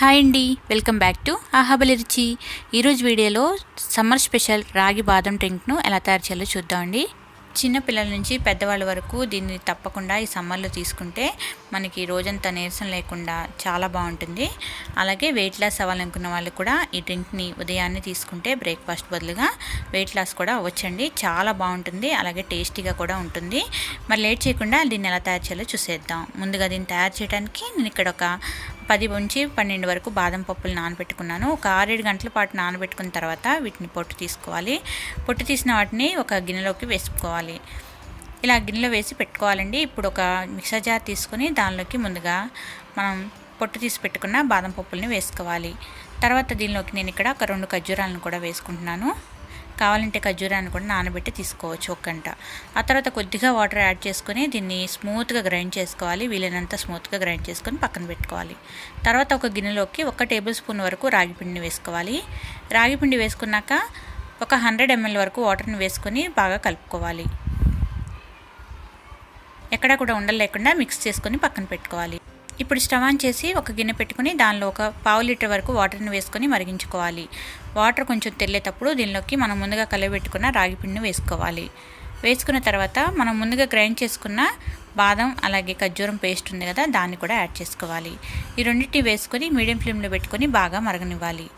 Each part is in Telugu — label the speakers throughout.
Speaker 1: హాయ్ అండి, వెల్కమ్ బ్యాక్ టు ఆహాబలి రుచి. ఈరోజు వీడియోలో సమ్మర్ స్పెషల్ రాగి బాదం డ్రింక్ను ఎలా తయారు చేయాలో చూద్దామండి. చిన్న పిల్లల నుంచి పెద్దవాళ్ళ వరకు దీన్ని తప్పకుండా ఈ సమ్మర్లో తీసుకుంటే మనకి రోజంతా నీరసం లేకుండా చాలా బాగుంటుంది. అలాగే వెయిట్ లాస్ అవ్వాలనుకున్న వాళ్ళు కూడా ఈ డ్రింక్ని ఉదయాన్నే తీసుకుంటే బ్రేక్ఫాస్ట్ బదులుగా వెయిట్ లాస్ కూడా అవ్వచ్చండి. చాలా బాగుంటుంది, అలాగే టేస్టీగా కూడా ఉంటుంది. మరి లేట్ చేయకుండా దీన్ని ఎలా తయారు చేయాలో చూసేద్దాం. ముందుగా దీన్ని తయారు చేయడానికి నేను ఇక్కడ ఒక 10 నుంచి 12 వరకు బాదం పప్పులు నానబెట్టుకున్నాను. ఒక 6-7 గంటల పాటు నానబెట్టుకున్న తర్వాత వీటిని పొట్టు తీసుకోవాలి. పొట్టు తీసిన వాటిని ఒక గిన్నెలోకి వేసుకోవాలి. ఇలా గిన్నెలో వేసి పెట్టుకోవాలండి. ఇప్పుడు ఒక మిక్సర్ జార్ తీసుకొని దానిలోకి ముందుగా మనం పొట్టు తీసి పెట్టుకున్న బాదం పప్పుల్ని వేసుకోవాలి. తర్వాత దీనిలోకి నేను ఇక్కడ ఒక 2 ఖర్జూరాలను కూడా వేసుకుంటున్నాను. కావాలంటే ఖర్జూరాన్ని కూడా నానబెట్టి తీసుకోవచ్చు 1 గంట. ఆ తర్వాత కొద్దిగా వాటర్ యాడ్ చేసుకొని దీన్ని స్మూత్గా గ్రైండ్ చేసుకోవాలి. వీలైనంత స్మూత్గా గ్రైండ్ చేసుకొని పక్కన పెట్టుకోవాలి. తర్వాత ఒక గిన్నెలోకి 1 టేబుల్ స్పూన్ వరకు రాగి పిండిని వేసుకోవాలి. రాగి పిండి వేసుకున్నాక ఒక 100 ml వరకు వాటర్ని వేసుకొని బాగా కలుపుకోవాలి. ఎక్కడా కూడా ఉండలు లేకుండా మిక్స్ చేసుకొని పక్కన పెట్టుకోవాలి. ఇప్పుడు స్టవ్ ఆన్ చేసి ఒక గిన్నె పెట్టుకుని దానిలో ఒక 1/2 లీటర్ వరకు వాటర్ని వేసుకొని మరిగించుకోవాలి. వాటర్ కొంచెం తెల్లేటప్పుడు దీనిలోకి మనం ముందుగా కలిపెట్టుకున్న రాగి పిండిని వేసుకోవాలి. వేసుకున్న తర్వాత మనం ముందుగా గ్రైండ్ చేసుకున్న బాదం అలాగే ఖర్జూరం పేస్ట్ ఉంది కదా, దాన్ని కూడా యాడ్ చేసుకోవాలి. ఈ రెండింటిని వేసుకొని మీడియం ఫ్లేమ్లో పెట్టుకొని బాగా మరగనివ్వాలి.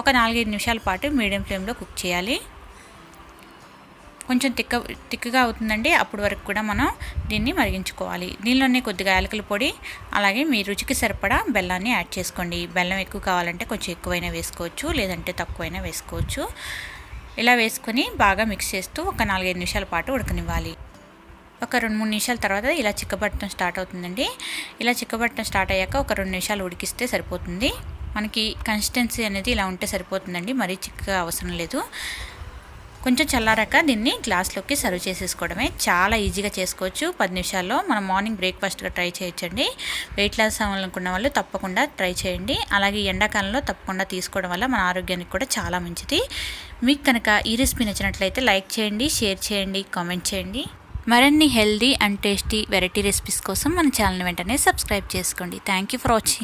Speaker 1: ఒక 4-5 నిమిషాల పాటు మీడియం ఫ్లేమ్లో కుక్ చేయాలి. కొంచెం తిక్కగా అవుతుందండి, అప్పటి వరకు కూడా మనం దీన్ని మరిగించుకోవాలి. దీనిలోనే కొద్దిగా యాలకుల పొడి అలాగే మీ రుచికి సరిపడా బెల్లాన్ని యాడ్ చేసుకోండి. బెల్లం ఎక్కువ కావాలంటే కొంచెం ఎక్కువైనా వేసుకోవచ్చు, లేదంటే తక్కువైనా వేసుకోవచ్చు. ఇలా వేసుకొని బాగా మిక్స్ చేస్తూ ఒక 4-5 నిమిషాల పాటు ఉడకనివ్వాలి. ఒక 2-3 నిమిషాల తర్వాత ఇలా చిక్కబడటం స్టార్ట్ అవుతుందండి. ఇలా చిక్కబడటం స్టార్ట్ అయ్యాక ఒక 2 నిమిషాలు ఉడికిస్తే సరిపోతుంది. మనకి కన్సిస్టెన్సీ అనేది ఇలా ఉంటే సరిపోతుందండి, మరీ చిక్కగా అవసరం లేదు. కొంచెం చల్లారాక దీన్ని గ్లాస్లోకి సర్వ్ చేసేసుకోవడమే. చాలా ఈజీగా చేసుకోవచ్చు. 10 నిమిషాల్లో మనం మార్నింగ్ బ్రేక్ఫాస్ట్గా ట్రై చేయొచ్చండి. వెయిట్ లాస్ అవ్వాలనుకున్న వాళ్ళు తప్పకుండా ట్రై చేయండి. అలాగే ఎండాకాలంలో తప్పకుండా తీసుకోవడం వల్ల మన ఆరోగ్యానికి కూడా చాలా మంచిది. మీకు కనుక ఈ రెసిపీ నచ్చినట్లయితే లైక్ చేయండి, షేర్ చేయండి, కామెంట్ చేయండి. మరిన్ని healthy and tasty variety recipes కోసం మన ఛానల్ వెంటనే సబ్స్క్రైబ్ చేసుకోండి. Thank you for watching.